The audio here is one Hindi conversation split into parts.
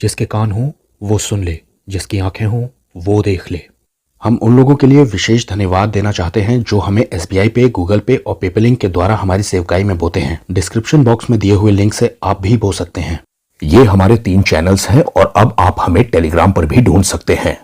जिसके कान हों वो सुन ले, जिसकी आंखें हों वो देख ले। हम उन लोगों के लिए विशेष धन्यवाद देना चाहते हैं जो हमें SBI पे, गूगल पे और पेपलिंक के द्वारा हमारी सेवकाई में बोते हैं। डिस्क्रिप्शन बॉक्स में दिए हुए लिंक से आप भी बो सकते हैं। ये हमारे 3 चैनल्स हैं और अब आप हमें टेलीग्राम पर भी ढूंढ सकते हैं।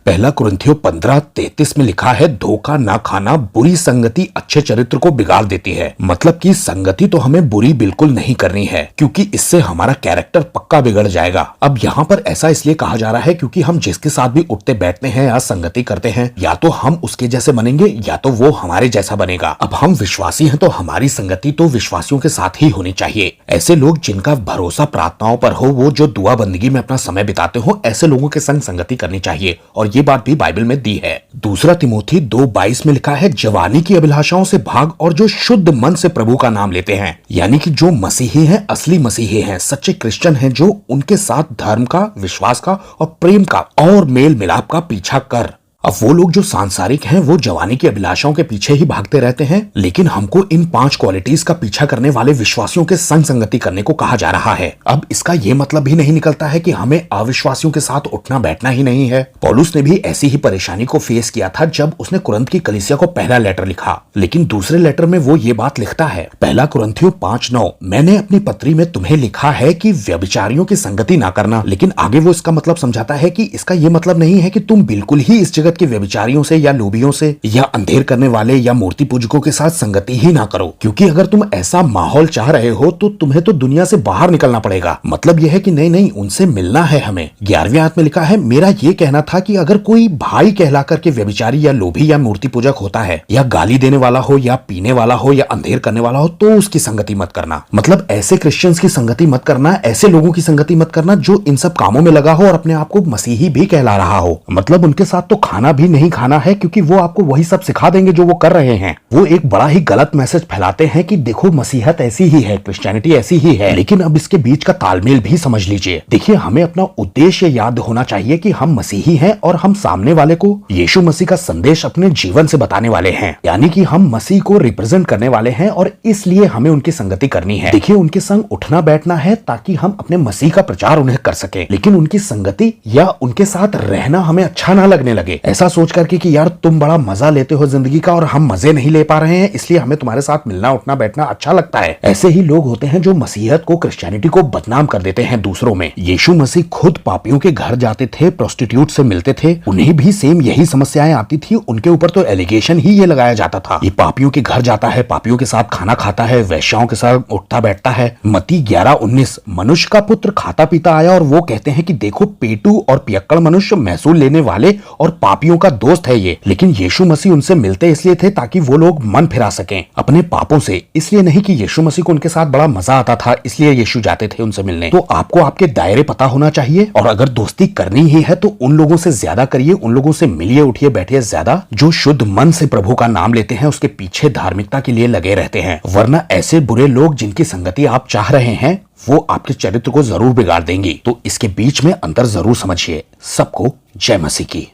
पहला कुरिन्थियों 15:33 में लिखा है, धोखा ना खाना बुरी संगति अच्छे चरित्र को बिगाड़ देती है। मतलब कि संगति तो हमें बुरी बिल्कुल नहीं करनी है, क्योंकि इससे हमारा कैरेक्टर पक्का बिगड़ जाएगा। अब यहाँ पर ऐसा इसलिए कहा जा रहा है क्योंकि हम जिसके साथ भी उठते बैठते हैं या संगति करते हैं, या तो हम उसके जैसे बनेंगे या तो वो हमारे जैसा बनेगा। अब हम विश्वासी हैं तो हमारी संगति तो विश्वासियों के साथ ही होनी चाहिए। ऐसे लोग जिनका भरोसा प्रार्थनाओं पर हो, वो जो दुआ बंदगी में अपना समय बिताते हो, ऐसे लोगों के संग संगति करनी चाहिए और ये बात भी बाइबल में दी है। दूसरा तिमोथी 2:22 में लिखा है, जवानी की अभिलाषाओं से भाग और जो शुद्ध मन से प्रभु का नाम लेते हैं। यानी कि जो मसीही हैं, असली मसीही हैं, सच्चे क्रिश्चियन हैं, जो उनके साथ धर्म का, विश्वास का और प्रेम का और मेल मिलाप का पीछा कर। अब वो लोग जो सांसारिक हैं वो जवानी की अभिलाषाओं के पीछे ही भागते रहते हैं, लेकिन हमको इन 5 क्वालिटीज का पीछा करने वाले विश्वासियों के संग संगति करने को कहा जा रहा है। अब इसका ये मतलब भी नहीं निकलता है कि हमें अविश्वासियों के साथ उठना बैठना ही नहीं है। पौलुस ने भी ऐसी ही परेशानी को फेस किया था जब उसने कुरिन्थ की कलीसिया को पहला लेटर लिखा, लेकिन दूसरे लेटर में वो ये बात लिखता है, पहला कुरिन्थियों 5:9, मैंने अपनी पत्री में तुम्हें लिखा है कि व्यभिचारियों की संगति ना करना। लेकिन आगे वो इसका मतलब समझाता है कि इसका ये मतलब नहीं है कि तुम बिल्कुल ही इस जगत के व्यभिचारियों से या लोभियों से या अंधेर करने वाले या मूर्ति पूजकों के साथ संगति ही ना करो, क्योंकि अगर तुम ऐसा माहौल चाह रहे हो तो तुम्हें तो दुनिया से बाहर निकलना पड़ेगा। मतलब यह है कि नहीं उनसे मिलना है हमें। 11वें आयत में लिखा है, मेरा ये कहना था कि अगर कोई भाई कहलाकर के व्यभिचारी या लोभी या मूर्ति पूजक होता है, या गाली देने वाला हो या पीने वाला हो या अंधेर करने वाला हो, तो उसकी संगति मत करना। मतलब ऐसे क्रिश्चियंस की संगति मत करना, ऐसे लोगों की संगति मत करना जो इन सब कामों में लगा हो और अपने आप को मसीही भी कहला रहा हो। मतलब उनके साथ तो खाना भी नहीं खाना है, क्योंकि वो आपको वही सब सिखा देंगे जो वो कर रहे हैं। वो एक बड़ा ही गलत मैसेज फैलाते हैं कि देखो मसीहत ऐसी ही है, क्रिश्चियनिटी ऐसी ही है। लेकिन अब इसके बीच का तालमेल भी समझ लीजिए। देखिए, हमें अपना उद्देश्य याद होना चाहिए कि हम मसीही हैं और हम सामने वाले को यीशु मसीह का संदेश अपने जीवन से बताने वाले हैं। यानी कि हम मसीह को रिप्रेजेंट करने वाले हैं और इसलिए हमें उनकी संगति करनी है। देखिए, उनके संग उठना बैठना है ताकि हम अपने मसीह का प्रचार उन्हें कर सके, लेकिन उनकी संगति या उनके साथ रहना हमें अच्छा ना लगने लगे। ऐसा सोच करके कि यार तुम बड़ा मजा लेते हो जिंदगी का और हम मजे नहीं ले पा रहे हैं, इसलिए हमें तुम्हारे साथ मिलना उठना बैठना अच्छा लगता है। ऐसे ही लोग होते हैं जो मसीहत को, क्रिश्चियनिटी को बदनाम कर देते हैं दूसरों में। यीशु मसीह खुद पापियों के घर जाते थे, प्रोस्टिट्यूट से मिलते थे, उन्हें भी सेम यही समस्याएं आती थी। उनके ऊपर तो एलिगेशन ही ये लगाया जाता था, ये पापियों के घर जाता है, पापियों के साथ खाना खाता है, वैश्याओं के साथ उठता बैठता है। मत्ती 11:19, मनुष्य का पुत्र खाता पीता आया और वो कहते हैं कि देखो पेटू और पियक्कड़ मनुष्य, महसूल लेने वाले और पापियों का दोस्त है ये। लेकिन यीशु मसीह उनसे मिलते इसलिए थे ताकि वो लोग मन फिरा सकें अपने पापों से, इसलिए नहीं कि यीशु मसीह को उनके साथ बड़ा मजा आता था इसलिए यीशु जाते थे उनसे मिलने। तो आपको आपके दायरे पता होना चाहिए, और अगर दोस्ती करनी ही है तो उन लोगों से ज्यादा करिए, उन लोगों से मिलिए उठिए बैठिए ज्यादा जो शुद्ध मन से प्रभु का नाम लेते हैं, उसके पीछे धार्मिकता के लिए लगे रहते हैं। वरना ऐसे बुरे लोग जिनकी संगति आप चाह रहे हैं वो आपके चरित्र को जरूर बिगाड़ देंगी। तो इसके बीच में अंतर जरूर समझिए। सबको जय मसीह की।